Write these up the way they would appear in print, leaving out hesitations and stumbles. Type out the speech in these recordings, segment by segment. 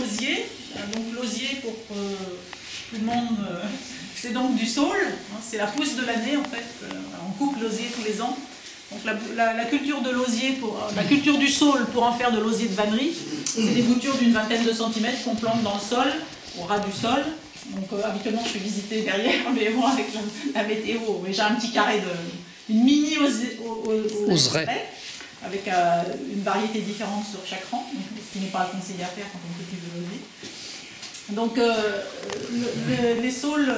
l'osier. Donc l'osier, pour tout le monde, c'est donc du saule. Hein, c'est la pousse de l'année en fait. On coupe l'osier tous les ans. Donc la culture de l'osier, la culture du saule pour en faire de l'osier de vannerie, c'est des boutures d'une vingtaine de centimètres qu'on plante dans le sol, au ras du sol. Donc habituellement je suis visitée derrière, mais bon avec la météo, j'ai un petit carré une mini oseraie, avec une variété différente sur chaque rang, ce qui n'est pas conseillé à faire quand on cultive de l'osier. Donc les saules,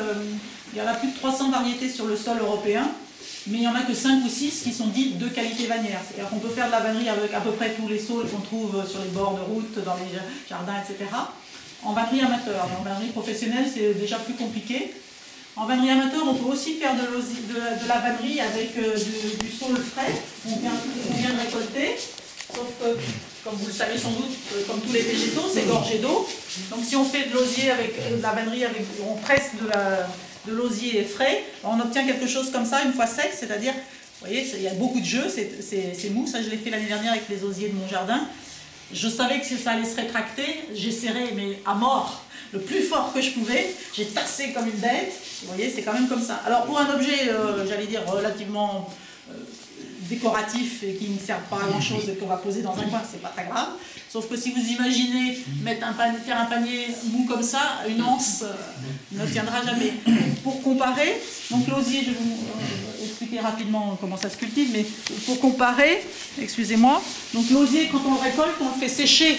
il y en a plus de 300 variétés sur le sol européen, mais il n'y en a que 5 ou 6 qui sont dites de qualité vannière. C'est-à-dire qu'on peut faire de la vannerie avec à peu près tous les saules qu'on trouve sur les bords de route, dans les jardins, etc. En vannerie amateur. En vannerie professionnelle, c'est déjà plus compliqué. En vannerie amateur, on peut aussi faire de la vannerie avec du saule frais qu'on vient de récolter. Sauf que, comme vous le savez sans doute, comme tous les végétaux, c'est gorgé d'eau. Donc si on fait de l'osier avec de la vannerie, on presse de l'osier frais, on obtient quelque chose comme ça une fois sec, c'est-à-dire, vous voyez, il y a beaucoup de jeu, c'est mou, ça je l'ai fait l'année dernière avec les osiers de mon jardin. Je savais que ça allait se rétracter, j'ai serré mais à mort, le plus fort que je pouvais, j'ai tassé comme une bête, vous voyez, c'est quand même comme ça. Alors pour un objet, j'allais dire, relativement décoratif et qui ne servent pas à grand chose et qu'on va poser dans un coin, c'est pas très grave. Sauf que si vous imaginez faire un panier mou comme ça, une anse ne tiendra jamais. Pour comparer, donc l'osier, je vais vous expliquer rapidement comment ça se cultive, mais pour comparer, excusez-moi, donc l'osier, quand on le récolte, on le fait sécher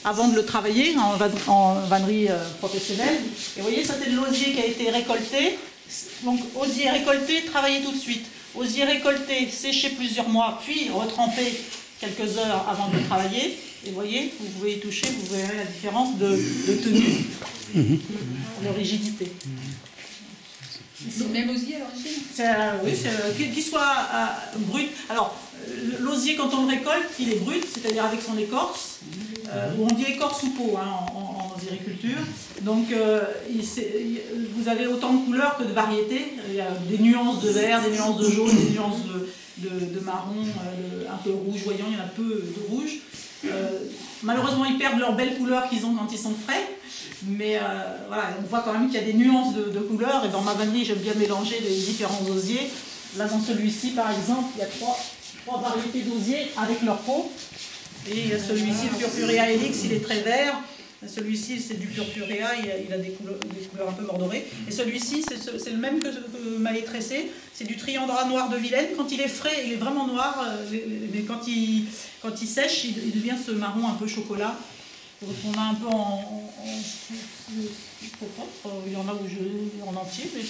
avant de le travailler en vannerie professionnelle. Et vous voyez, ça c'est de l'osier qui a été récolté. Donc osier récolté, travaillé tout de suite. Osier récolté, séché plusieurs mois, puis retrempé quelques heures avant de travailler. Et vous voyez, vous pouvez y toucher, vous verrez la différence de tenue, de rigidité. C'est le même osier à l'origine? Oui, qu'il soit brut. Alors, l'osier, quand on le récolte, il est brut, c'est-à-dire avec son écorce. On dit écorce ou peau en osiericulture. Donc, vous avez autant de couleurs que de variétés. Il y a des nuances de vert, des nuances de jaune, des nuances de marron, un peu rouge voyant, il y en a peu de rouge. Malheureusement, ils perdent leur belle couleur qu'ils ont quand ils sont frais. Mais voilà, on voit quand même qu'il y a des nuances de couleurs. Et dans ma vannerie, j'aime bien mélanger les différents osiers. Là, dans celui-ci, par exemple, il y a trois variétés d'osiers avec leur peau. Et celui-ci, le Purpurea helix, il est très vert. Celui-ci, c'est du Purpurea, il a des couleurs un peu mordorées. Et celui-ci, c'est le même que Maé tressé. C'est du Triandra noir de Vilaine. Quand il est frais, il est vraiment noir. Mais quand il sèche, il devient ce marron un peu chocolat. On a un peu il y en a où en entier, mais